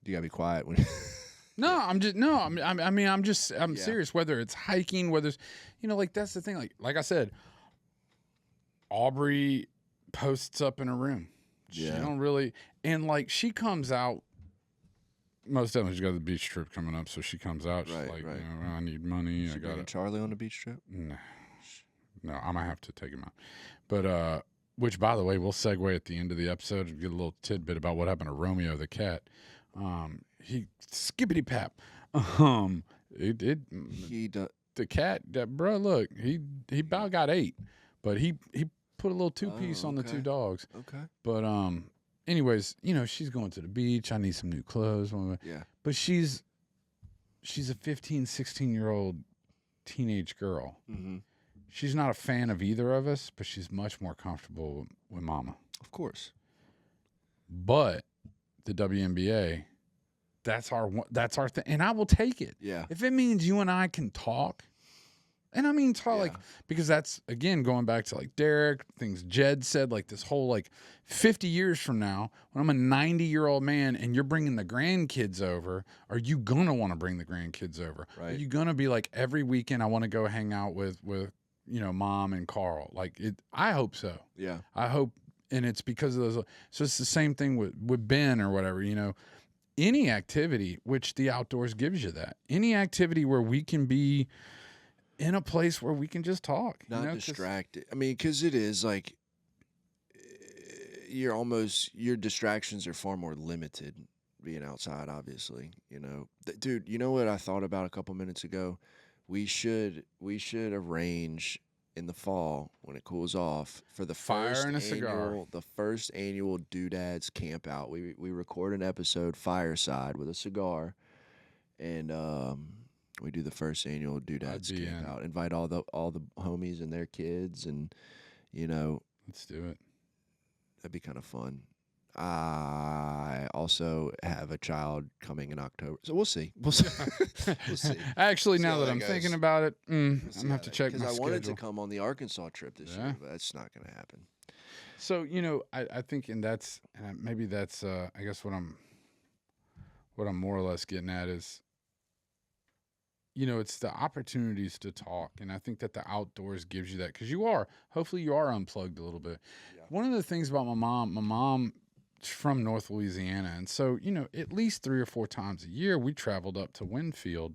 gotta be quiet when. No, I'm serious. Whether it's hiking, whether it's, like, that's the thing. Like I said, Aubrey posts up in her room. She don't really, and like, she comes out. Most definitely, she's got the beach trip coming up, so she comes out. She's like, I need money. I got Charlie on the beach trip. No, I might have to take him out. But which, by the way, we'll segue at the end of the episode and get a little tidbit about what happened to Romeo the cat. He skippity pap. The cat, bro. Look, he about got 8, but he put a little 2-piece on the 2 dogs. Okay. But anyways, she's going to the beach. I need some new clothes. Yeah. But she's a 15, 16-year-old teenage girl. Mm-hmm. She's not a fan of either of us, but she's much more comfortable with Mama. Of course. But the WNBA, that's our thing, and I will take it. Yeah. If it means you and I can talk, and I mean talk, like, because that's, again, going back to like Derek, things Jed said, like this whole, like, 50 years from now, when I'm a 90-year-old man and you're bringing the grandkids over, are you gonna want to bring the grandkids over? Right. Are you gonna be like, every weekend I want to go hang out with Mom and Carl? Like, I hope so. Yeah. I hope, and it's because of those. So it's the same thing with Ben or whatever, any activity, which the outdoors gives you that. Any activity where we can be in a place where we can just talk. Not you know, distracted. I mean, because it is like your distractions are far more limited being outside, obviously. Dude, you know what I thought about a couple minutes ago? We should arrange in the fall when it cools off for the Fire and a cigar. first annual Doodads camp out. We record an episode fireside with a cigar, and we do the first annual Doodads camp out. Invite all the homies and their kids, and let's do it. That'd be kind of fun. I also have a child coming in October, so we'll see. We'll see. Actually, See now how that that I'm goes. thinking about it, I'm gonna have to check my because I wanted to schedule. come on the Arkansas trip this year, but that's not going to happen. So I think, and maybe that's I guess what I'm more or less getting at is, it's the opportunities to talk, and I think that the outdoors gives you that, because hopefully you are unplugged a little bit. Yeah. One of the things about my mom's from North Louisiana, and so at least 3 or 4 times a year we traveled up to Winfield,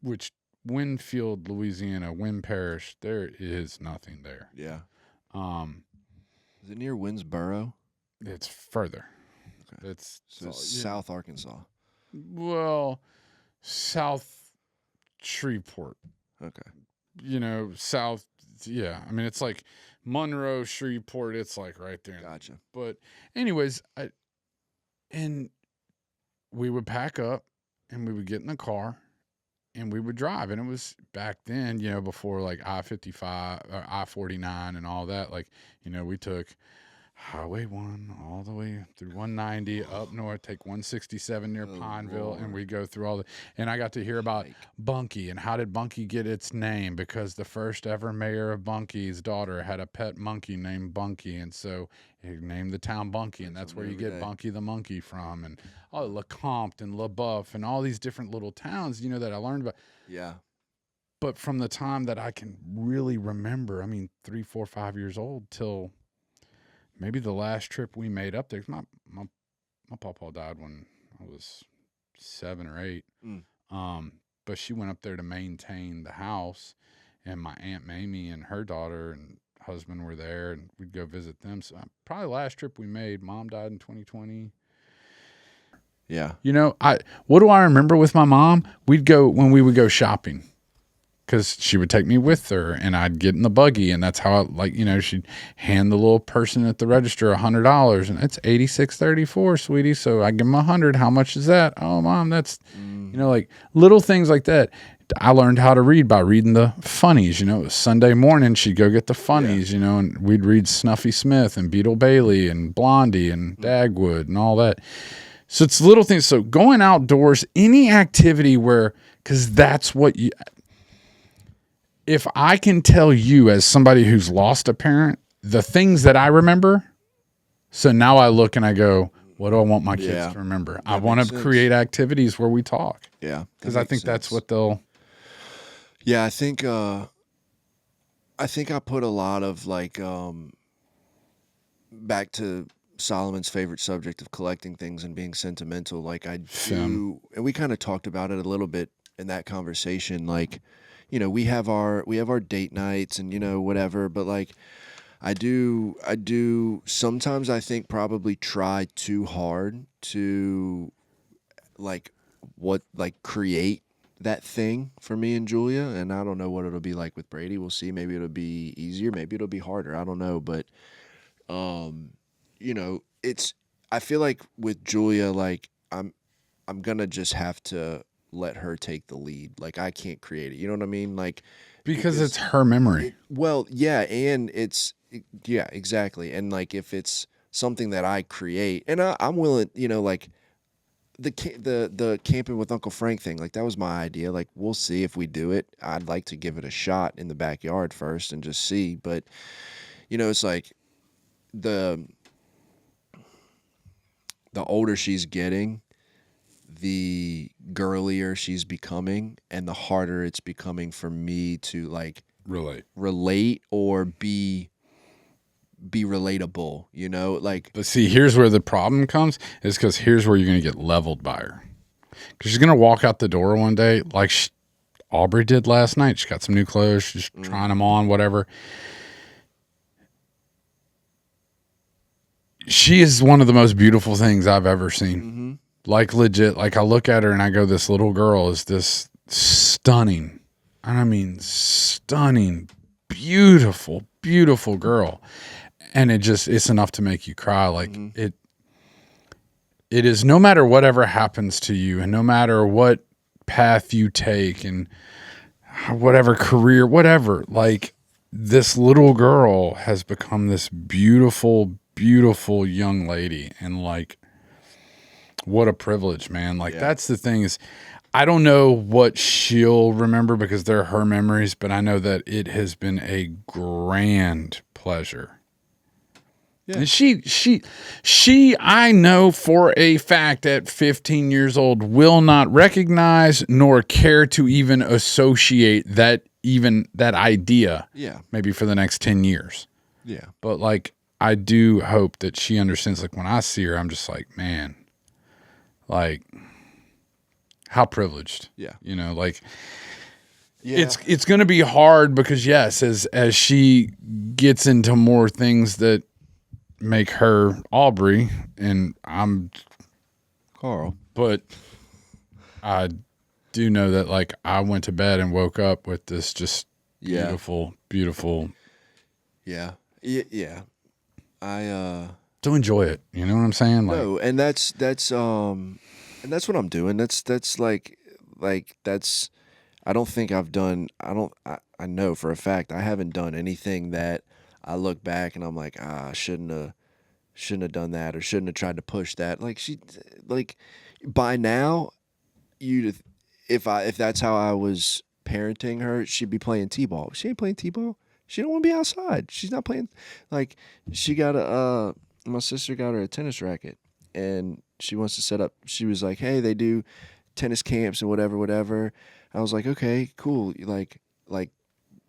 which Winfield, Louisiana, Wynn Parish, there is nothing there. Yeah. Is it near Winnsboro? It's further. Okay. It's South Arkansas. Well, South Shreveport. Okay. South. Yeah, I mean it's like Monroe, Shreveport. It's like right there. Gotcha. But anyways, and we would pack up and we would get in the car and we would drive, and it was back then, before like I-55 or I-49 and all that. Like, we took Highway 1 all the way through 190 up north, take 167 near Pineville, and we go through and I got to hear about Bunkie and how did Bunkie get its name, because the first ever mayor of Bunkie's daughter had a pet monkey named Bunkie, and so he named the town Bunkie, and that's where you get Bunkie the monkey from, and LeCompte and LaBeouf and all these different little towns, that I learned about. Yeah. But from the time that I can really remember, I mean, 3, 4, 5 years old till maybe the last trip we made up there. My pawpaw died when I was 7 or 8. But she went up there to maintain the house, and my Aunt Mamie and her daughter and husband were there, and we'd go visit them. So probably the last trip we made, Mom died in 2020. Yeah. What do I remember with my mom? When we would go shopping, because she would take me with her, and I'd get in the buggy, and that's how she'd hand the little person at the register $100, and it's $86.34, sweetie. So I give them $100. How much is that? Oh, Mom, that's like little things like that. I learned how to read by reading the funnies. It was Sunday morning, she'd go get the funnies, and we'd read Snuffy Smith and Beetle Bailey and Blondie and Dagwood and all that. So it's little things. So going outdoors, any activity because that's what if I can tell you as somebody who's lost a parent, the things that I remember, so now I look and I go, what do I want my kids to remember? I want to create activities where we talk. Yeah. Because I think that's what they'll. Yeah, I think I put a lot of back to Solomon's favorite subject of collecting things and being sentimental. Like I do, and we kind of talked about it a little bit in that conversation. Like, we have our date nights and whatever, but like I do sometimes I think probably try too hard to create that thing for me and Julia, and I don't know what it'll be like with Brady. We'll see. Maybe it'll be easier, maybe it'll be harder. I don't know, but I feel like with Julia, like I'm gonna just have to let her take the lead. Like I can't create it. You know what I mean? Like because it's her memory. Well, yeah, and exactly. And like if it's something that I create, and I'm willing, like the camping with Uncle Frank thing, like that was my idea. Like we'll see if we do it. I'd like to give it a shot in the backyard first and just see. But it's like the older she's getting, the girlier she's becoming, and the harder it's becoming for me to like relate or be relatable, like. But see, here's where the problem comes, is because here's where you're going to get leveled by her, because she's going to walk out the door one day like Aubrey did last night. She got some new clothes. She's trying them on, whatever. She is one of the most beautiful things I've ever seen. Mm-hmm. Like legit, like I look at her and I go, this little girl is this stunning, and I mean stunning, beautiful, beautiful girl. And it's enough to make you cry. Like it is, no matter whatever happens to you and no matter what path you take and whatever career, whatever, like this little girl has become this beautiful, beautiful young lady. And like, what a privilege, man. Like that's the thing is, I don't know what she'll remember because they're her memories, but I know that it has been a grand pleasure. Yeah. And she, I know for a fact at 15 years old will not recognize nor care to even associate that idea. Yeah. Maybe for the next 10 years. Yeah. But like, I do hope that she understands, like when I see her, I'm just like, man, like how privileged. Yeah. You know, like it's going to be hard because yes, as she gets into more things that make her Aubrey and I'm Carl, but I do know that like I went to bed and woke up with this just beautiful. Yeah. To enjoy it. You know what I'm saying? Like, no, and that's what I'm doing. That's like that's, I don't think I've done, I know for a fact I haven't done anything that I look back and I'm like, I shouldn't have done that or shouldn't have tried to push that. Like by now, if that's how I was parenting her, she'd be playing t-ball. She ain't playing t-ball. She don't want to be outside. She's not playing. Like she got my sister got her a tennis racket and she wants to set up. She was like, hey, they do tennis camps and whatever. I was like, okay, cool. Like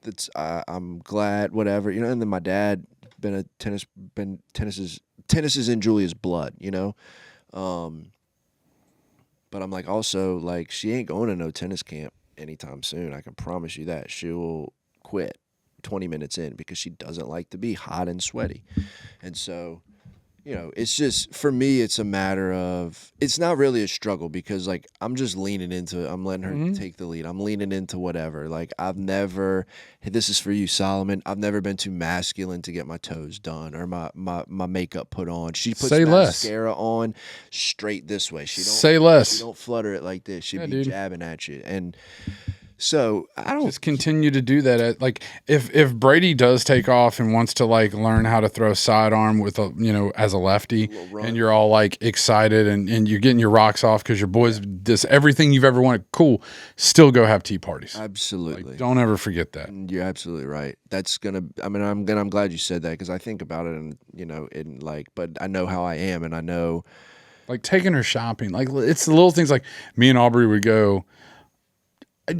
that's I'm glad, whatever, you know. And then my dad tennis is in Julia's blood, you know. But I'm like, also, like, she ain't going to no tennis camp anytime soon. I can promise you that. She'll quit 20 minutes in because she doesn't like to be hot and sweaty. And so, you know, it's just, for me, it's a matter of, it's not really a struggle because, like, I'm just leaning into it. I'm letting her take the lead. I'm leaning into whatever. Like, hey, this is for you, Solomon. I've never been too masculine to get my toes done or my makeup put on. She puts mascara on straight this way. She don't flutter it like this. She'd be jabbing at you. And so I don't just continue to do that. Like if Brady does take off and wants to like learn how to throw sidearm with a, you know, as a lefty, and you're all like excited and you're getting your rocks off because your boys this everything you've ever wanted, cool. Still go have tea parties. Absolutely. Like, don't ever forget that. You're absolutely right. That's gonna. I mean, I'm glad you said that because I think about it and you know, but I know how I am and I know. Like taking her shopping, like it's the little things. Like me and Aubrey would go.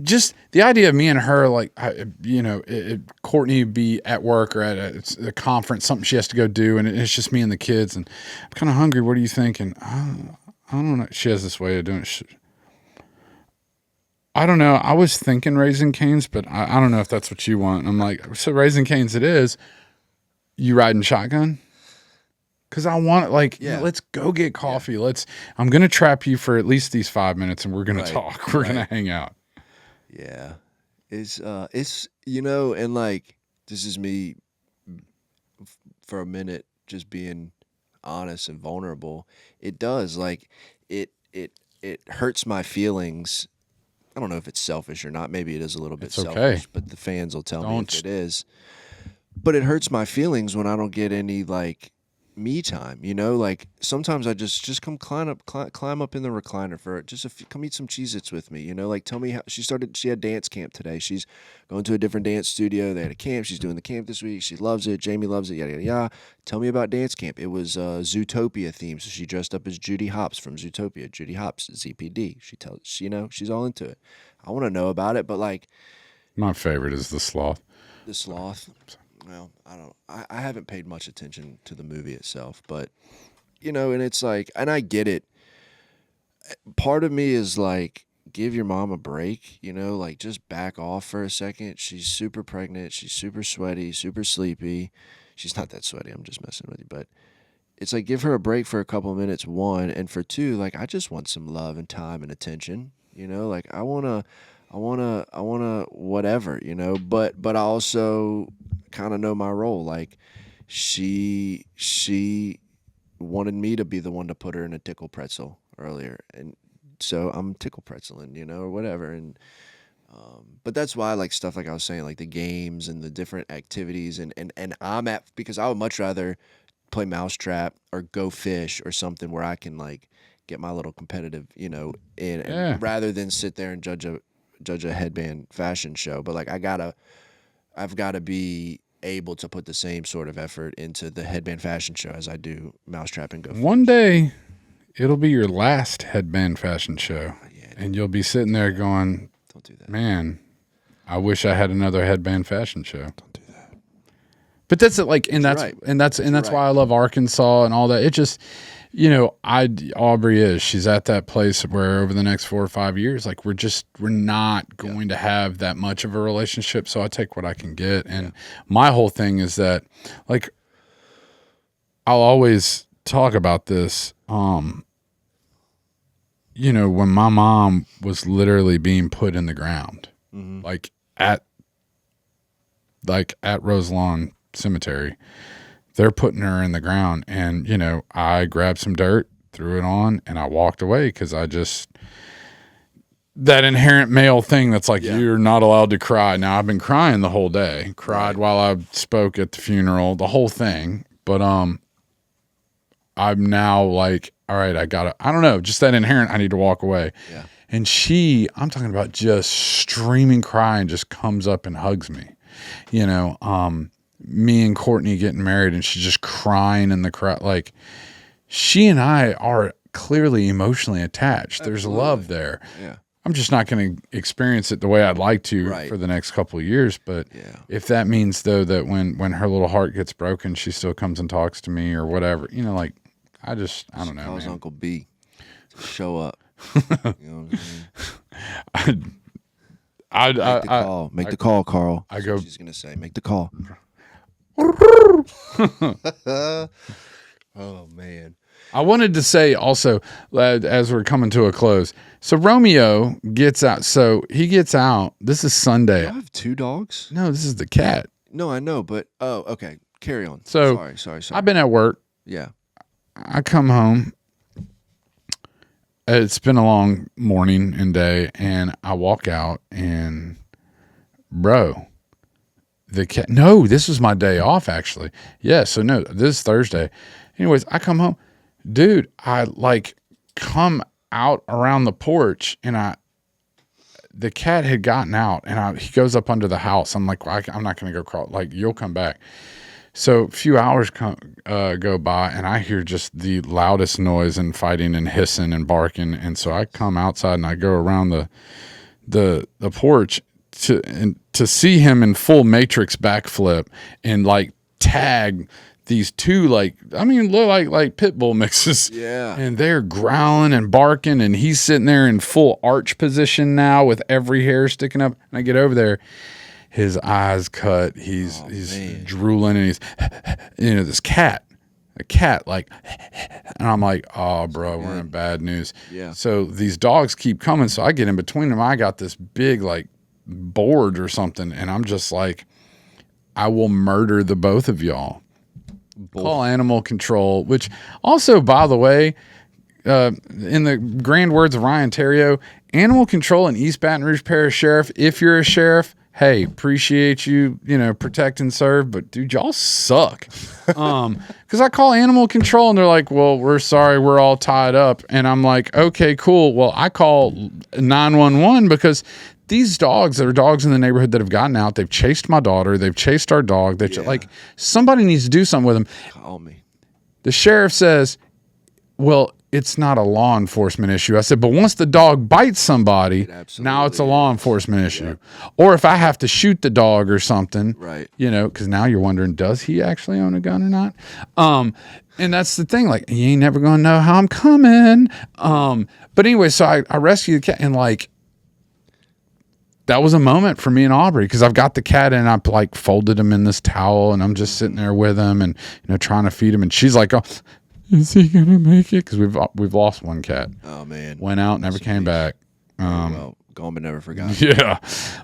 Just the idea of me and her, like, you know, Courtney would be at work or at a conference, something she has to go do, and it's just me and the kids, and I'm kind of hungry. What are you thinking? I don't know. She has this way of doing it. I don't know. I was thinking Raising Cane's, but I don't know if that's what you want. I'm like, so Raising Cane's it is. You riding shotgun? Because I want it, like, you know, let's go get coffee. I'm going to trap you for at least these 5 minutes, and we're going to talk. We're going to hang out. Yeah, it's you know, and like this is me for a minute just being honest and vulnerable. It does, like it hurts my feelings. I don't know if it's selfish or not. Maybe it is a little bit selfish, but the fans will tell me if it is. But it hurts my feelings when I don't get any like me time, you know. Like sometimes I just come climb up in the recliner for just come eat some Cheez-Its with me, you know. Like tell me how she had dance camp today. She's going to a different dance studio. They had a camp. She's doing the camp this week. She loves it. Jamie loves it. Yada yada yada. Tell me about dance camp. It was Zootopia themed, so she dressed up as Judy Hopps from Zootopia. Judy Hopps, ZPD. You know, she's all into it. I want to know about it, but like my favorite is the sloth. The sloth. Well, I haven't paid much attention to the movie itself, but you know, and it's like, and I get it. Part of me is like give your mom a break, you know, like just back off for a second. She's super pregnant. She's super sweaty, super sleepy. She's not that sweaty. I'm just messing with you. But it's like give her a break for a couple of minutes, one. And for two, like I just want some love and time and attention, you know, like I want to whatever, you know, but I also kind of know my role. Like she wanted me to be the one to put her in a tickle pretzel earlier. And so I'm tickle pretzeling, you know, or whatever. And but that's why I like stuff like I was saying, like the games and the different activities, and I'm at, because I would much rather play mousetrap or go fish or something where I can like get my little competitive, you know, in, Yeah. rather than sit there and judge a headband fashion show. But like I've got to be able to put the same sort of effort into the headband fashion show as I do mousetrap and go fish. One day, it'll be your last headband fashion show, Yeah, and you'll be sitting there going, don't do that. "Man, I wish I had another headband fashion show." Don't do that. But that's it, like, and You're that's right. and that's Right. why I love Arkansas and all that. It just, you know, she's at that place where over the next 4 or 5 years, like we're not going to have that much of a relationship. So I take what I can get, and my whole thing is that, like, I'll always talk about this. You know, when my mom was literally being put in the ground, Mm-hmm. like at Roselawn Cemetery, they're putting her in the ground, and you know, I grabbed some dirt, threw it on, and I walked away because I just, that inherent male thing that's like, Yeah. you're not allowed to cry. Now I've been crying the whole day, cried while I spoke at the funeral, the whole thing. But I'm now like, all right, I don't know, just that inherent, I need to walk away. Yeah. And I'm talking about just streaming crying, just comes up and hugs me. You know, me and Courtney getting married, and she's just crying in the crowd. Like, she and I are clearly emotionally attached. There's love there. Yeah. I'm just not going to experience it the way I'd like to Right. for the next couple of years. But Yeah. if that means, though, that when her little heart gets broken, she still comes and talks to me or whatever, you know, like, I don't know, Calls man. Uncle B to show up. You know what I'm saying? Make the call, Carl. I That's go- what she's gonna say. Make the call. Oh man. I wanted to say also, as we're coming to a close, so Romeo gets out. So he gets out. This is Sunday. I have 2 dogs. No, this is the cat. No, I know, but okay. Carry on. So, sorry. I've been at work. Yeah. I come home. It's been a long morning and day, and I walk out, and bro, the cat. No, this was my day off actually. Yeah, so no, this is Thursday. Anyways, I come home, dude. I like come out around the porch, and the cat had gotten out, and he goes up under the house. I'm like, well, I'm not gonna go crawl. Like, you'll come back. So a few hours go by, and I hear just the loudest noise and fighting and hissing and barking. And so I come outside and I go around the porch to see him in full Matrix backflip and like tag these 2 look like pit bull mixes. Yeah. And they're growling and barking, and he's sitting there in full arch position now with every hair sticking up. And I get over there. His eyes cut. He's man. drooling, and he's, you know, a cat, like, and I'm like, oh, bro, we're in bad news. Yeah. So these dogs keep coming. So I get in between them. I got this big, like, board or something. And I'm just like, I will murder the both of y'all. Call animal control, which also, by the way, in the grand words of Ryan Terrio, animal control in East Baton Rouge Parish Sheriff, if you're a sheriff, hey, appreciate you, you know, protect and serve, but dude, y'all suck. Because I call animal control and they're like, well, we're sorry, we're all tied up. And I'm like, okay, cool. Well, I call 911 because these dogs are dogs in the neighborhood that have gotten out. They've chased my daughter. They've chased our dog. Like, somebody needs to do something with them. Call me. The sheriff says, well, it's not a law enforcement issue. I said, but once the dog bites somebody, now it's a law enforcement issue. Or if I have to shoot the dog or something, Right. you know, because now you're wondering, does he actually own a gun or not? And that's the thing. Like, you ain't never going to know how I'm coming. But anyway, so I rescue the cat, and like, that was a moment for me and Aubrey because I've got the cat and I like folded him in this towel and I'm just sitting there with him and trying to feed him and she's like, oh, is he gonna make it? Because we've lost one cat. Oh man, went out, never came back. Well, gone but never forgotten. Yeah,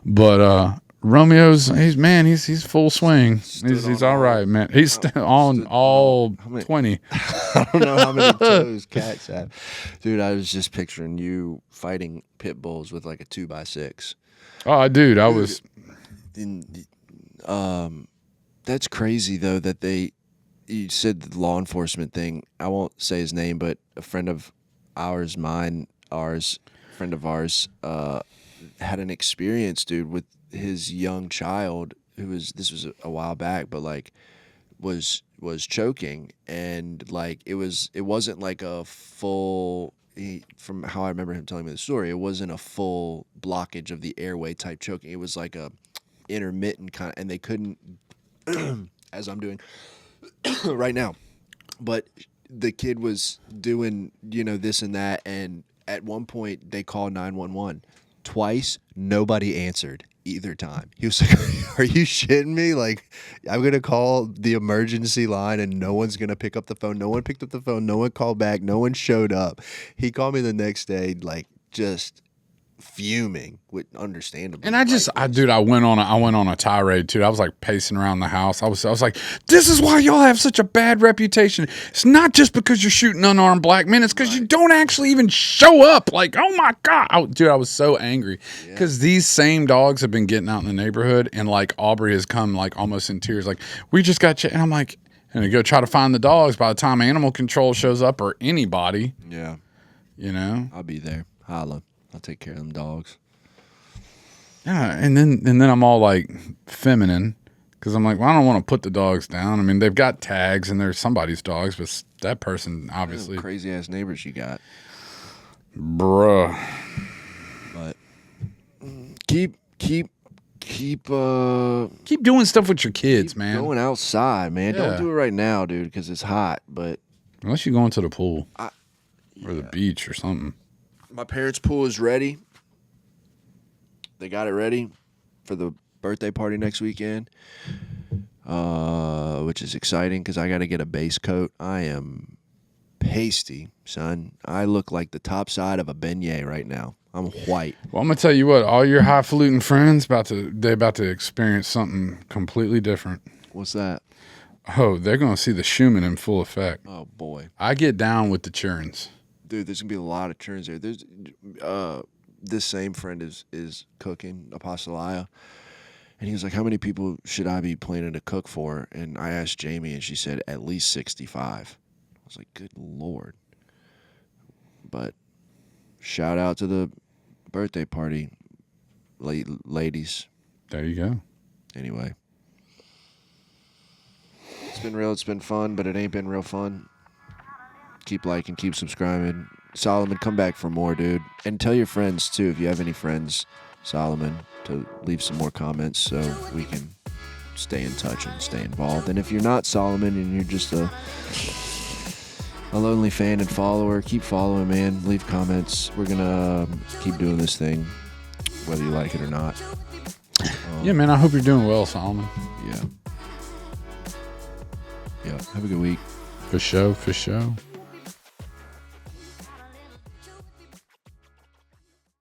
but Romeo's he's full swing. He's all right, man. He's still on all 20. I don't know how many toes cats have. Dude, I was just picturing you fighting pit bulls with like a 2x6. Oh, dude, I was. That's crazy though that you said the law enforcement thing. I won't say his name, but a friend of ours, had an experience, dude, with his young child this was a while back, but like was choking and like it wasn't like a full from how I remember him telling me the story, it wasn't a full blockage of the airway type choking. It was like a intermittent kind of, and they couldn't as I'm doing right now. But the kid was doing, this and that, and at one point they called 911. Twice, nobody answered either time. He was like, are you shitting me? Like, I'm going to call the emergency line and no one's going to pick up the phone. No one picked up the phone. No one called back. No one showed up. He called me the next day, like, just fuming, with understandable. And I went on a tirade too. I was like pacing around the house. I was like, this is why y'all have such a bad reputation. It's not just because you're shooting unarmed black men. It's because you don't actually even show up. Like, oh my God. I was so angry because these same dogs have been getting out in the neighborhood and like Aubrey has come like almost in tears. Like, we just got you. And I'm like, and I go try to find the dogs. By the time animal control shows up or anybody, I'll be there. Holla. I'll take care of them dogs. Yeah, and then I'm all like feminine because I'm like, well, I don't want to put the dogs down. I mean, they've got tags and they're somebody's dogs, but that person obviously crazy ass neighbors you got, bruh. But keep doing stuff with your kids, man. Going outside, man. Yeah. Don't do it right now, dude, because it's hot. But unless you're going to the pool or the beach or something. My parents' pool is ready. They got it ready for the birthday party next weekend, which is exciting because I got to get a base coat. I am pasty, son. I look like the top side of a beignet right now. I'm white. Well, I'm gonna tell you what. All your highfalutin friends about to experience something completely different. What's that? Oh, they're gonna see the Schumann in full effect. Oh boy, I get down with the churns. Dude, there's gonna be a lot of churns there. There's this same friend is cooking apostolaya, and he was like, "How many people should I be planning to cook for?" And I asked Jamie, and she said at least 65. I was like, "Good Lord!" But shout out to the birthday party, ladies. There you go. Anyway, it's been real. It's been fun, but it ain't been real fun. Keep liking, keep subscribing. Solomon, come back for more, dude. And tell your friends, too, if you have any friends, Solomon, to leave some more comments so we can stay in touch and stay involved. And if you're not Solomon and you're just a lonely fan and follower, keep following, man. Leave comments. We're going to keep doing this thing, whether you like it or not. Yeah, man, I hope you're doing well, Solomon. Yeah. Have a good week. For sure.